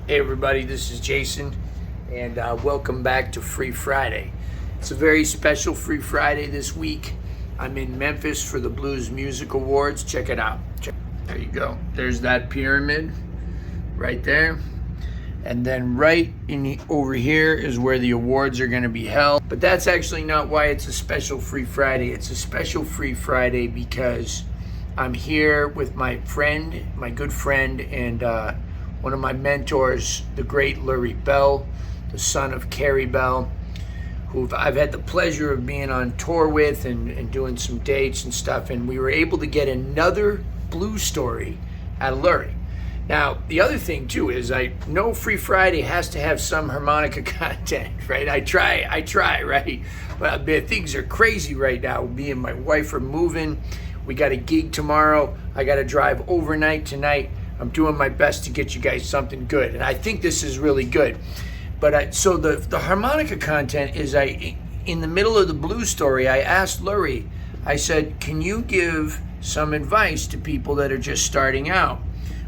Hey everybody, this is Jason, and welcome back to Free Friday. It's a very special Free Friday this week. I'm in Memphis for the Blues Music Awards. Check it out. There you go. There's that pyramid right there. And then over here is where the awards are going to be held. But that's actually not why it's a special Free Friday. It's a special Free Friday because I'm here with my friend, my good friend, and one of my mentors, the great Lurrie Bell, the son of Carey Bell, who I've had the pleasure of being on tour with and doing some dates and stuff. And we were able to get another blues story out of Lurrie. Now, the other thing too is I know Free Friday has to have some harmonica content, right? I try, right? But things are crazy right now. Me and my wife are moving. We got a gig tomorrow. I got to drive overnight tonight. I'm doing my best to get you guys something good, and I think this is really good. But so the harmonica content is in the middle of the blues story, I asked Lurrie, I said, can you give some advice to people that are just starting out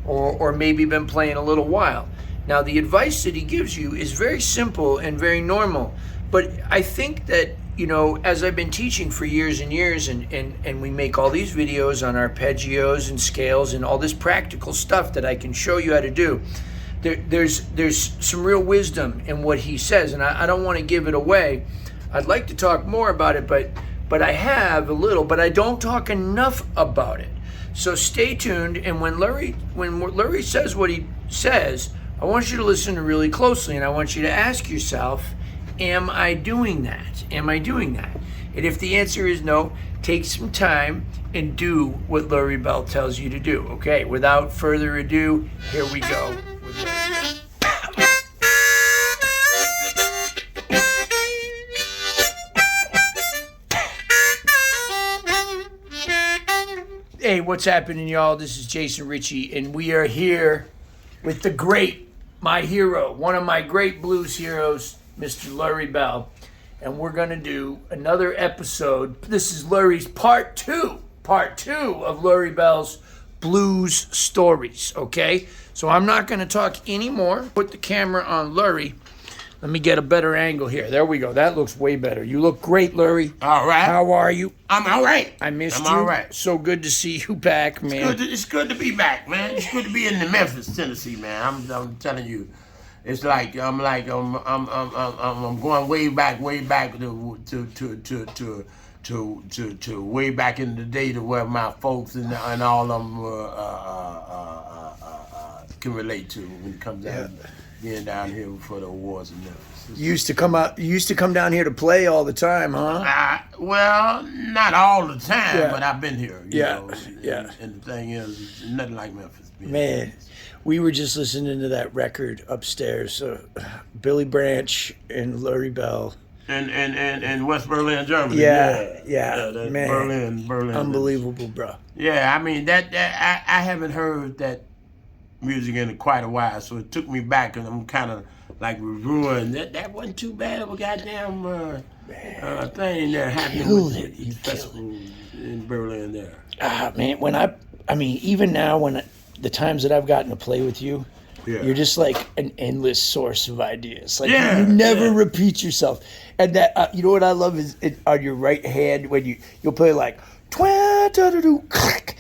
or maybe been playing a little while? Now, the advice that he gives you is very simple and very normal, but I think that, you know, as I've been teaching for years and years, and we make all these videos on arpeggios and scales and all this practical stuff that I can show you how to do, there's some real wisdom in what he says, and I don't want to give it away. I'd like to talk more about it, but I have a little, but I don't talk enough about it. So stay tuned, and when Lurrie says what he says, I want you to listen really closely, and I want you to ask yourself, am I doing that? Am I doing that? And if the answer is no, take some time and do what Lurrie Bell tells you to do. Okay, without further ado, here we go with Lurrie Bell. Hey, what's happening, y'all? This is Jason Ricci, and we are here with the great, my hero, one of my great blues heroes, Mr. Lurrie Bell, and we're going to do another episode. This is Lurrie's part two of Lurrie Bell's blues stories, okay? So I'm not going to talk anymore. Put the camera on Lurrie. Let me get a better angle here. There we go. That looks way better. You look great, Lurrie. All right. How are you? I'm all right. I missed you. I'm all right. So good to see you back, man. It's good to be back, man. It's good to be in the Memphis, Tennessee, man. I'm telling you. It's like I'm going way back to way back in the day to where my folks and all of them can relate to when it comes down being down here for the awards in Memphis. You used to come down here to play all the time, huh? Well, not all the time, but I've been here. You know, yeah. And the thing is, nothing like Memphis. Man. We were just listening to that record upstairs, Billy Branch and Lurrie Bell. And West Berlin, Germany. Yeah, man. Berlin. Unbelievable, bro. Yeah, I mean, I haven't heard that music in quite a while, so it took me back, and I'm kind of like reviewing. That wasn't too bad of a goddamn thing there happening with the festival in Berlin there. Man, even now the times that I've gotten to play with you, you're just like an endless source of ideas. Like you never repeat yourself. And that you know what I love is on your right hand when you'll play like clack, clack.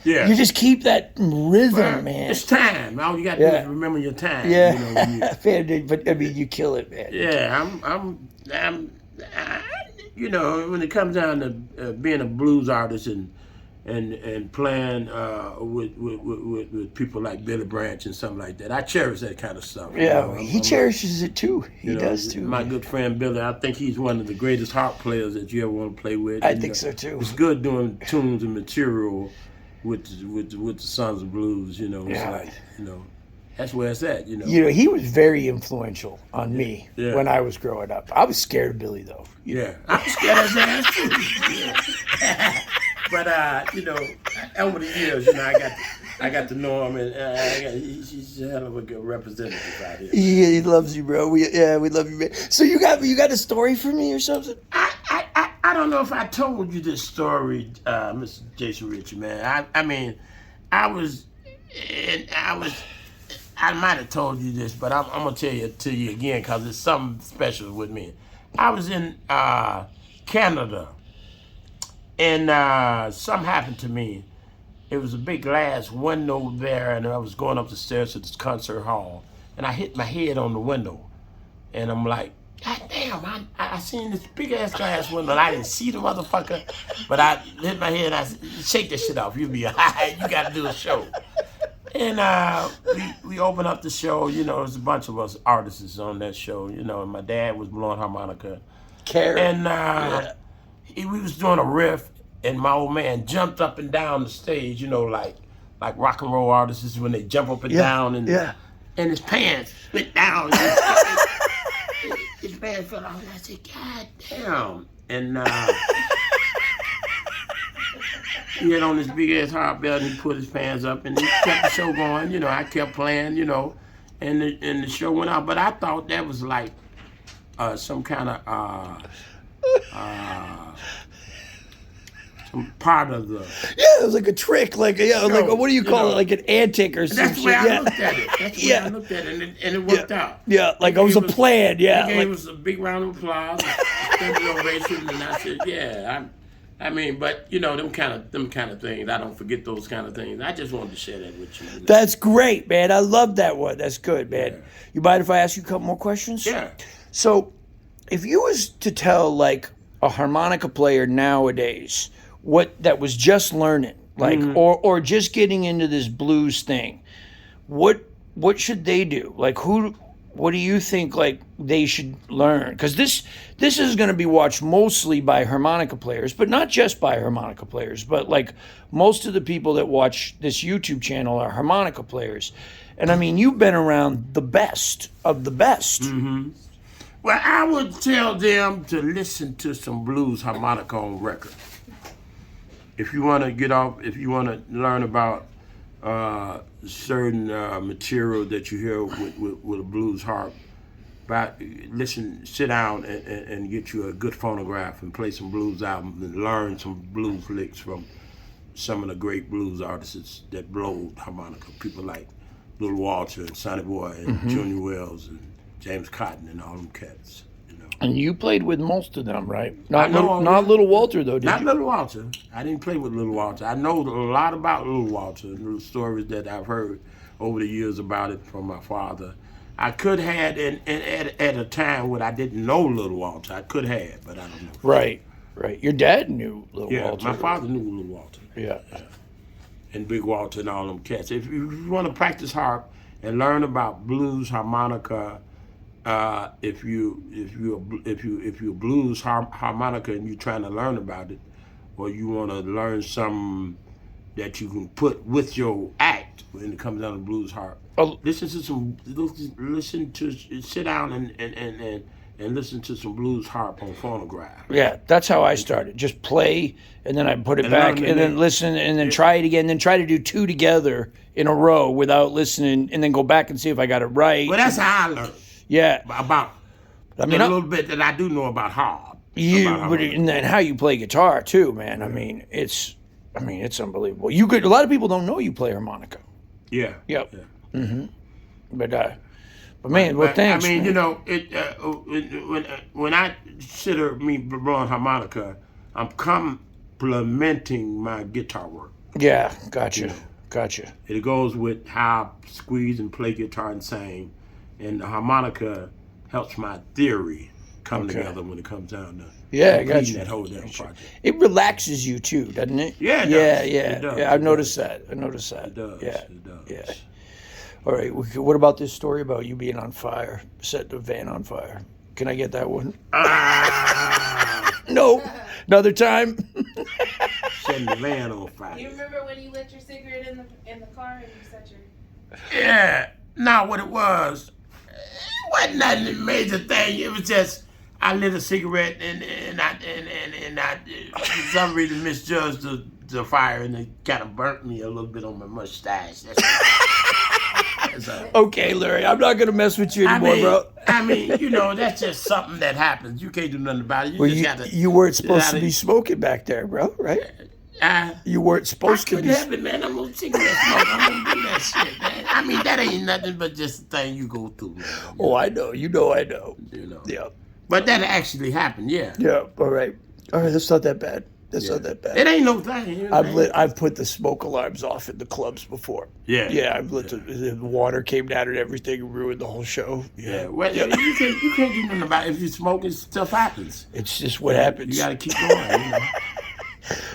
Yeah. You just keep that rhythm, man. It's time. All you got to do is remember your time. Yeah. But I mean, you kill it, man. Yeah, I'm you know, when it comes down to being a blues artist and playing with people like Billy Branch and something like that. I cherish that kind of stuff. Yeah, he cherishes it too. He does too. My good friend Billy, I think he's one of the greatest harp players that you ever want to play with. I think so too. It's good doing tunes and material with the Sons of Blues. You know, it's like, you know, that's where it's at. You know, he was very influential on me when I was growing up. I was scared of Billy though. Yeah, I was scared of his ass too. But you know, over the years, you know, I got to know him, and he's a hell of a good representative out here. He loves you, bro. We love you, man. So you got a story for me or something? I don't know if I told you this story, Mr. Jason Ricci, man. I mean, I was I might have told you this, but I'm gonna tell you to you again because it's something special with me. I was in Canada, and something happened to me. It was a big glass window there, and I was going up the stairs to this concert hall, and I hit my head on the window, and I'm like, God damn, I seen this big ass glass window, and I didn't see the motherfucker, but I hit my head, and I said, shake that shit off, you'll be all right, you gotta do a show. And we opened up the show, you know, there's a bunch of us artists on that show, you know, and my dad was blowing harmonica. Carey. And we was doing a riff, and my old man jumped up and down the stage, you know, like rock and roll artists when they jump up and down, and his pants went down. His pants fell off, and I said, God damn. And he had on this big ass hard belt, and he put his pants up, and he kept the show going. You know, I kept playing, you know, and the show went out. But I thought that was like some kind of some part of the it was like a trick, like like what do you call it, like an antic or something. That's the way I looked at it. That's the way I looked at it, and it worked out. Yeah, like it was a plan. Yeah, he gave us a big round of applause, standing ovation, and I said, yeah, I mean, but you know, them kind of things. I don't forget those kind of things. I just wanted to share that with you. You know? That's great, man. I love that one. That's good, man. Yeah. You mind if I ask you a couple more questions? Yeah. So, if you was to tell like a harmonica player nowadays what that was just learning, like or just getting into this blues thing, what should they do? Like what do you think like they should learn? Because this is going to be watched mostly by harmonica players, but not just by harmonica players, but like most of the people that watch this YouTube channel are harmonica players. And I mean, you've been around the best of the best. Mm-hmm. Well, I would tell them to listen to some blues harmonica on record. If you want to if you want to learn about certain material that you hear with a blues harp, sit down and get you a good phonograph and play some blues albums and learn some blues licks from some of the great blues artists that blow harmonica. People like Little Walter and Sonny Boy and Junior Wells and James Cotton and all them cats. And you played with most of them, right? Not Little Walter, though, did you? Not Little Walter. I didn't play with Little Walter. I know a lot about Little Walter and the stories that I've heard over the years about it from my father. I could have, and at a time when I didn't know Little Walter, I could have, but I don't know. Right. Your dad knew Little Walter. Yeah, my father knew Little Walter. Yeah. And Big Walter and all them cats. If you want to practice harp and learn about blues, harmonica, if you're a blues harmonica and you're trying to learn about it, or you want to learn something that you can put with your act when it comes down to blues harp, sit down and listen to some blues harp on phonograph. Yeah, that's how I started. Just play, and then I put it back, and then listen, and then try it again, then try to do two together in a row without listening, and then go back and see if I got it right. Well, that's how I learned. Yeah, about a little bit that I do know about harp. And then how you play guitar too, man. I mean, it's unbelievable. A lot of people don't know you play harmonica. Yeah. Yep. Yeah. Mm-hmm. But man, well, thanks. I mean, man. You know, when I consider me blowing harmonica, I'm complementing my guitar work. Yeah, gotcha. You know? Gotcha. It goes with how I squeeze and play guitar and sing. And the harmonica helps my theory come together when it comes down to I got you. That whole damn project. It relaxes you too, doesn't it? Yeah, it does. Yeah, I've noticed that. It does. Yeah. It does. Yeah. All right. What about this story about you being on fire, set the van on fire? Can I get that one? No. Another time. Setting the van on fire. You remember when you lit your cigarette in the car and you set your? Yeah. Now what it was. Wasn't nothing major thing. It was just I lit a cigarette and I for some reason misjudged the fire and it kind of burnt me a little bit on my mustache. That's okay, Larry, I'm not gonna mess with you anymore, bro. I mean, you know, that's just something that happens. You can't do nothing about it. You weren't supposed to be smoking back there, bro, right? You weren't I supposed to couldn't be. help it, man. I'm gonna cigarette smoke. I'm gonna do that shit, man. I mean, that ain't nothing but just a thing you go through, man. Oh, I know. You know I know. You know. Yeah. But that actually happened, yeah. Yeah. All right. All right. That's not that bad. That's Yeah. not that bad. It ain't no thing. You know, I've put the smoke alarms off in the clubs before. Yeah. Yeah, I've let the water came down and everything and ruined the whole show. Yeah, well, you can't do nothing about it. If you're smoking, stuff happens. It's just what happens. You got to keep going. You know?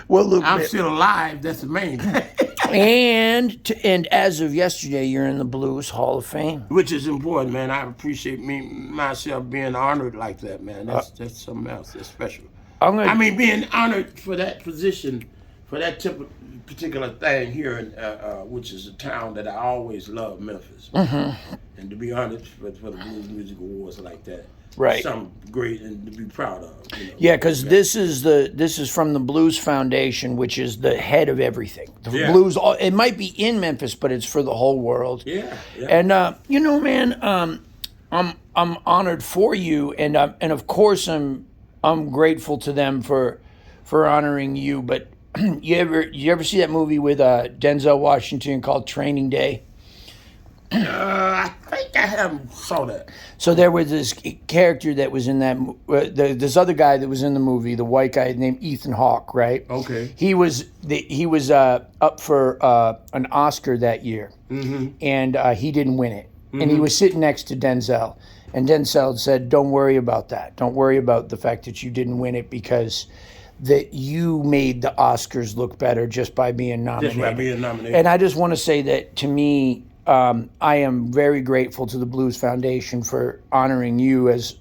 Well, look, I'm man, still alive. That's the main thing. and as of yesterday, you're in the Blues Hall of Fame. Which is important, man. I appreciate myself being honored like that, man. That's something else. That's special. I mean, being honored for that position, for that particular thing here, in, which is a town that I always loved, Memphis. Mm-hmm. And to be honored for the Blues Music Awards like that, Right. something great and to be proud of. You know? Yeah, because this is from the Blues Foundation, which is the head of everything. The Yeah. Blues. It might be in Memphis, but it's for the whole world. Yeah. And you know, man, I'm honored for you, and of course I'm grateful to them for honoring you. But you ever see that movie with Denzel Washington called Training Day? I think I haven't saw that. So there was this character that was in that. This other guy that was in the movie, the white guy named Ethan Hawke, right? Okay. He was up for an Oscar that year, and he didn't win it. And he was sitting next to Denzel, and Denzel said, "Don't worry about that. Don't worry about the fact that you didn't win it because that you made the Oscars look better just by being nominated." Just by being nominated. And I just want to say that to me. I am very grateful to the Blues Foundation for honoring you as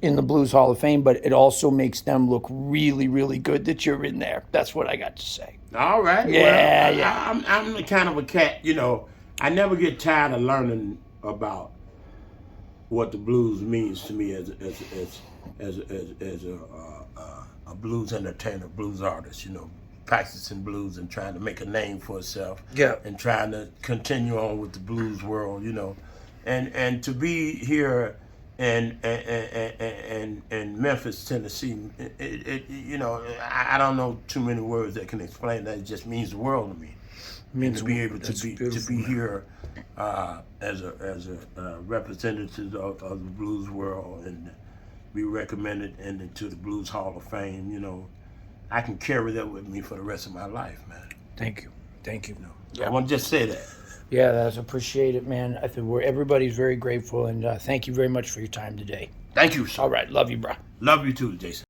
in the Blues Hall of Fame, but it also makes them look really, really good that you're in there. That's what I got to say. All right. Yeah, well, yeah. I'm the kind of a cat, you know, I never get tired of learning about what the blues means to me as a blues entertainer, blues artist, you know, practicing blues and trying to make a name for itself. Yeah. And trying to continue on with the blues world, you know. And to be here in Memphis, Tennessee, you know, I don't know too many words that can explain that. It just means the world to me. And to be able to be here as a representative of the blues world and be recommended into the Blues Hall of Fame, you know, I can carry that with me for the rest of my life, man. Thank you. Thank you. I want to just say that. Yeah, that's appreciated, man. I think everybody's very grateful, and thank you very much for your time today. Thank you, sir. All right, love you, bro. Love you too, Jason.